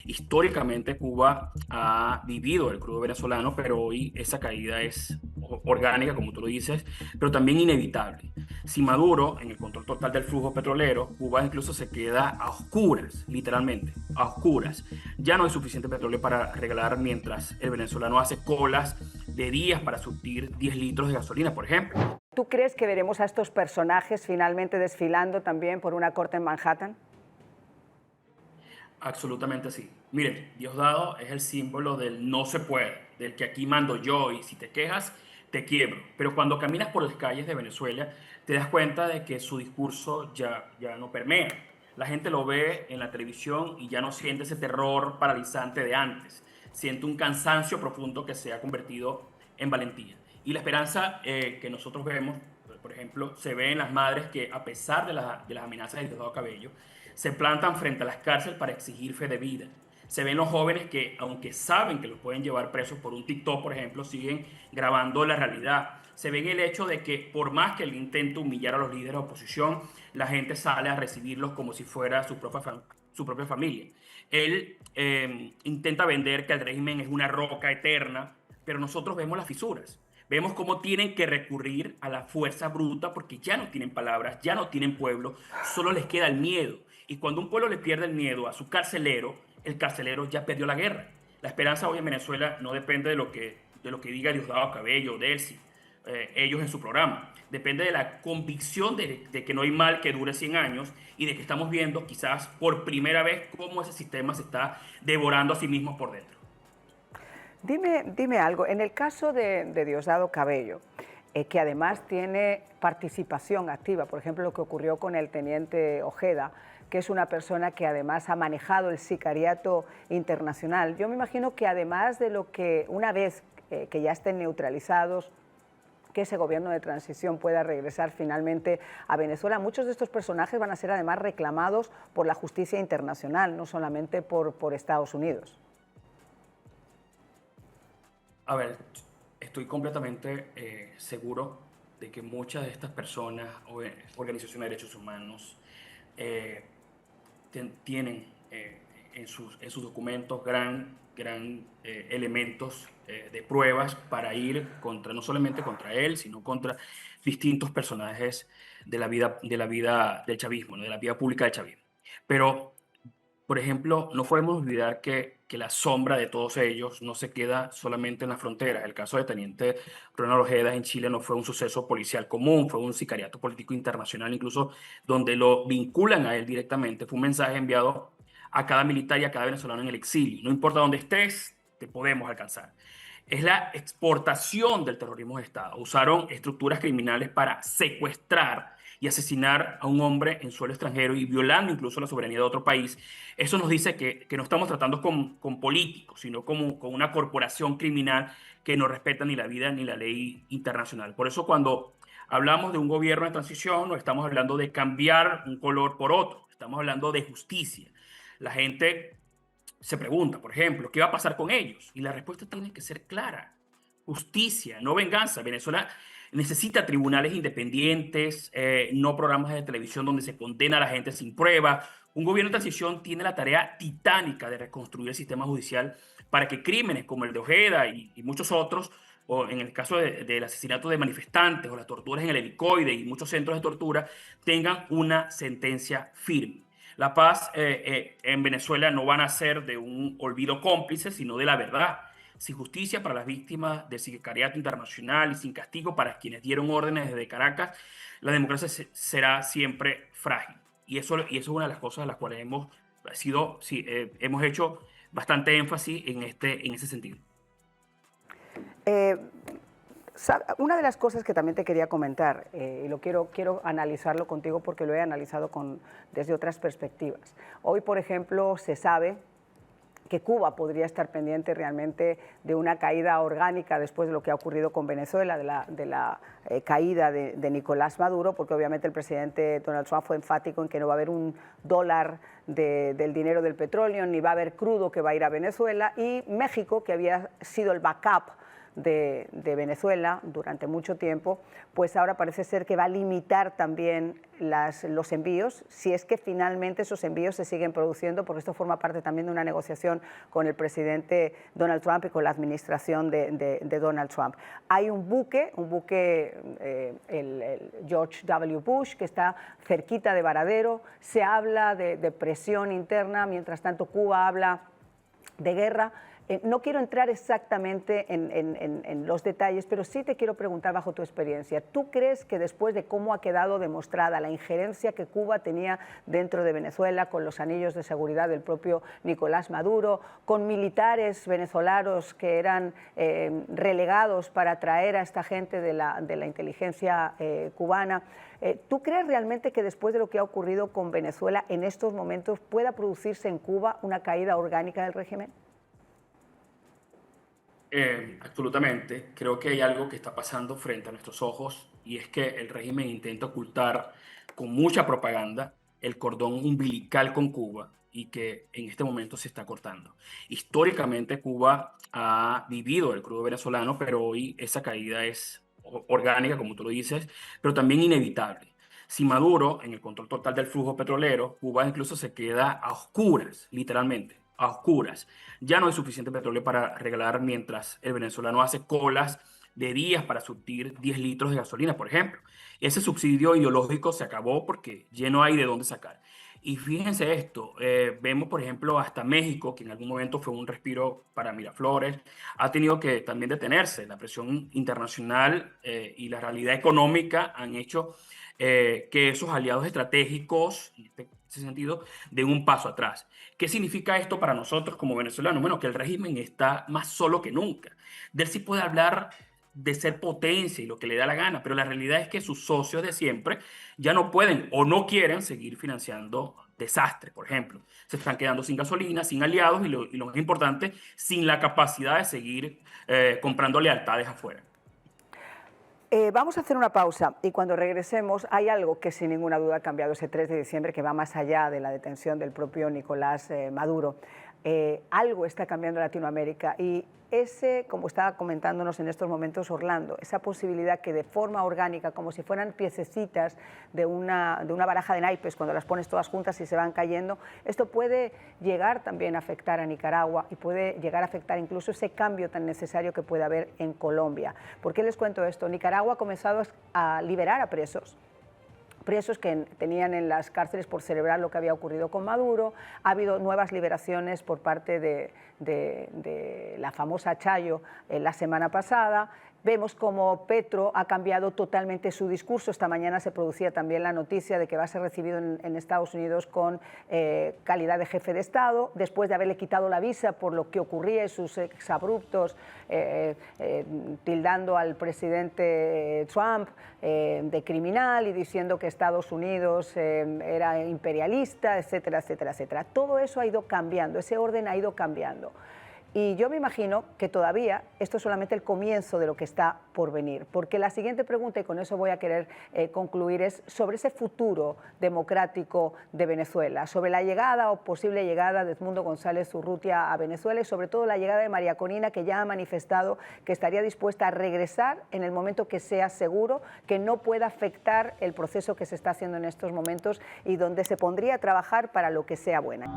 Históricamente Cuba ha vivido el crudo venezolano, pero hoy esa caída es orgánica, como tú lo dices, pero también inevitable. Si Maduro, en el control total del flujo petrolero, Cuba incluso se queda a oscuras, literalmente, a oscuras. Ya no hay suficiente petróleo para regalar mientras el venezolano hace colas de días para surtir 10 litros de gasolina, por ejemplo. ¿Tú crees que veremos a estos personajes finalmente desfilando también por una corte en Manhattan? Absolutamente sí. Miren, Diosdado es el símbolo del no se puede, del que aquí mando yo y si te quejas, te quiebro. Pero cuando caminas por las calles de Venezuela, te das cuenta de que su discurso ya no permea. La gente lo ve en la televisión y ya no siente ese terror paralizante de antes. Siente un cansancio profundo que se ha convertido en valentía. Y la esperanza que nosotros vemos, por ejemplo, se ve en las madres que a pesar de las amenazas de Diosdado Cabello, se plantan frente a las cárceles para exigir fe de vida. Se ven los jóvenes que, aunque saben que los pueden llevar presos por un TikTok, por ejemplo, siguen grabando la realidad. Se ve en el hecho de que por más que él intente humillar a los líderes de oposición, la gente sale a recibirlos como si fuera su propia familia. Él intenta vender que el régimen es una roca eterna, pero nosotros vemos las fisuras. Vemos cómo tienen que recurrir a la fuerza bruta porque ya no tienen palabras, ya no tienen pueblo, solo les queda el miedo. Y cuando un pueblo le pierde el miedo a su carcelero, el carcelero ya perdió la guerra. La esperanza hoy en Venezuela no depende de lo que diga Diosdado Cabello, Delcy, ellos en su programa. Depende de la convicción de que no hay mal que dure 100 años y de que estamos viendo quizás por primera vez cómo ese sistema se está devorando a sí mismo por dentro. Dime algo, en el caso de Diosdado Cabello, que además tiene participación activa, por ejemplo, lo que ocurrió con el teniente Ojeda, que es una persona que además ha manejado el sicariato internacional. Yo me imagino que además de lo que una vez que ya estén neutralizados, que ese gobierno de transición pueda regresar finalmente a Venezuela, muchos de estos personajes van a ser además reclamados por la justicia internacional, no solamente por Estados Unidos. A ver, estoy completamente seguro de que muchas de estas personas o organizaciones de derechos humanos eh, tienen en sus documentos gran elementos de pruebas para ir contra, no solamente contra él, sino contra distintos personajes de la vida del chavismo, ¿no? De la vida pública del chavismo. Pero por ejemplo, no podemos olvidar que la sombra de todos ellos no se queda solamente en las fronteras. El caso de Teniente Ronald Ojeda en Chile no fue un suceso policial común, fue un sicariato político internacional, incluso donde lo vinculan a él directamente. Fue un mensaje enviado a cada militar y a cada venezolano en el exilio. No importa dónde estés, te podemos alcanzar. Es la exportación del terrorismo de Estado. Usaron estructuras criminales para secuestrar y asesinar a un hombre en suelo extranjero y violando incluso la soberanía de otro país. Eso nos dice que no estamos tratando con políticos, sino como con una corporación criminal que no respeta ni la vida ni la ley internacional. Por eso cuando hablamos de un gobierno de transición, no estamos hablando de cambiar un color por otro, estamos hablando de justicia. La gente se pregunta, por ejemplo, ¿qué va a pasar con ellos? Y la respuesta tiene que ser clara. Justicia, no venganza. Venezuela necesita tribunales independientes, no programas de televisión donde se condena a la gente sin prueba. Un gobierno de transición tiene la tarea titánica de reconstruir el sistema judicial para que crímenes como el de Ojeda y muchos otros, o en el caso del asesinato de manifestantes o las torturas en el helicoide y muchos centros de tortura, tengan una sentencia firme. La paz en Venezuela no van a ser de un olvido cómplice, sino de la verdad. Sin justicia para las víctimas del sicariato internacional y sin castigo para quienes dieron órdenes desde Caracas, la democracia será siempre frágil. Y eso es una de las cosas a las cuales hemos hecho bastante énfasis en ese sentido. Eh, Una de las cosas que también te quería comentar, y quiero analizarlo contigo porque lo he analizado desde otras perspectivas. Hoy, por ejemplo, se sabe que Cuba podría estar pendiente realmente de una caída orgánica después de lo que ha ocurrido con Venezuela, de la caída de Nicolás Maduro, porque obviamente el presidente Donald Trump fue enfático en que no va a haber un dólar del dinero del petróleo, ni va a haber crudo que va a ir a Venezuela, y México, que había sido el backup de Venezuela durante mucho tiempo, pues ahora parece ser que va a limitar también los envíos, si es que finalmente esos envíos se siguen produciendo, porque esto forma parte también de una negociación con el presidente Donald Trump y con la administración de Donald Trump. Hay un buque, el George W. Bush, que está cerquita de Varadero. Se habla de presión interna, mientras tanto Cuba habla de guerra. No quiero entrar exactamente en los detalles, pero sí te quiero preguntar bajo tu experiencia. ¿Tú crees que después de cómo ha quedado demostrada la injerencia que Cuba tenía dentro de Venezuela, con los anillos de seguridad del propio Nicolás Maduro, con militares venezolanos que eran relegados para traer a esta gente de la inteligencia cubana, ¿tú crees realmente que después de lo que ha ocurrido con Venezuela en estos momentos pueda producirse en Cuba una caída orgánica del régimen? Absolutamente. Creo que hay algo que está pasando frente a nuestros ojos y es que el régimen intenta ocultar con mucha propaganda el cordón umbilical con Cuba y que en este momento se está cortando. Históricamente Cuba ha vivido el crudo venezolano, pero hoy esa caída es orgánica, como tú lo dices, pero también inevitable. Si Maduro, en el control total del flujo petrolero, Cuba incluso se queda a oscuras, literalmente, a oscuras. Ya no hay suficiente petróleo para regalar mientras el venezolano hace colas de días para surtir 10 litros de gasolina, por ejemplo. Ese subsidio ideológico se acabó porque ya no hay de dónde sacar. Y fíjense esto, vemos por ejemplo hasta México, que en algún momento fue un respiro para Miraflores, ha tenido que también detenerse. La presión internacional y la realidad económica han hecho que esos aliados estratégicos, en ese sentido, den un paso atrás. ¿Qué significa esto para nosotros como venezolanos? Bueno, que el régimen está más solo que nunca. De él sí puede hablar de ser potencia y lo que le da la gana, pero la realidad es que sus socios de siempre ya no pueden o no quieren seguir financiando desastres, por ejemplo. Se están quedando sin gasolina, sin aliados y lo más importante, sin la capacidad de seguir comprando lealtades afuera. Vamos a hacer una pausa y cuando regresemos hay algo que sin ninguna duda ha cambiado ese 3 de diciembre que va más allá de la detención del propio Nicolás Maduro. Algo está cambiando en Latinoamérica y ese, como estaba comentándonos en estos momentos Orlando, esa posibilidad que de forma orgánica, como si fueran piececitas de una baraja de naipes, cuando las pones todas juntas y se van cayendo, esto puede llegar también a afectar a Nicaragua y puede llegar a afectar incluso ese cambio tan necesario que puede haber en Colombia. ¿Por qué les cuento esto? Nicaragua ha comenzado a liberar a presos que tenían en las cárceles por celebrar lo que había ocurrido con Maduro. Ha habido nuevas liberaciones por parte de la famosa Chayo la semana pasada. Vemos como Petro ha cambiado totalmente su discurso. Esta mañana se producía también la noticia de que va a ser recibido en Estados Unidos con calidad de jefe de Estado, después de haberle quitado la visa por lo que ocurría y sus exabruptos, tildando al presidente Trump de criminal y diciendo que Estados Unidos era imperialista, etcétera, etcétera, etcétera. Todo eso ha ido cambiando, ese orden ha ido cambiando. Y yo me imagino que todavía esto es solamente el comienzo de lo que está por venir, porque la siguiente pregunta, y con eso voy a querer concluir, es sobre ese futuro democrático de Venezuela, sobre la llegada o posible llegada de Edmundo González Urrutia a Venezuela y sobre todo la llegada de María Corina, que ya ha manifestado que estaría dispuesta a regresar en el momento que sea seguro, que no pueda afectar el proceso que se está haciendo en estos momentos y donde se pondría a trabajar para lo que sea buena.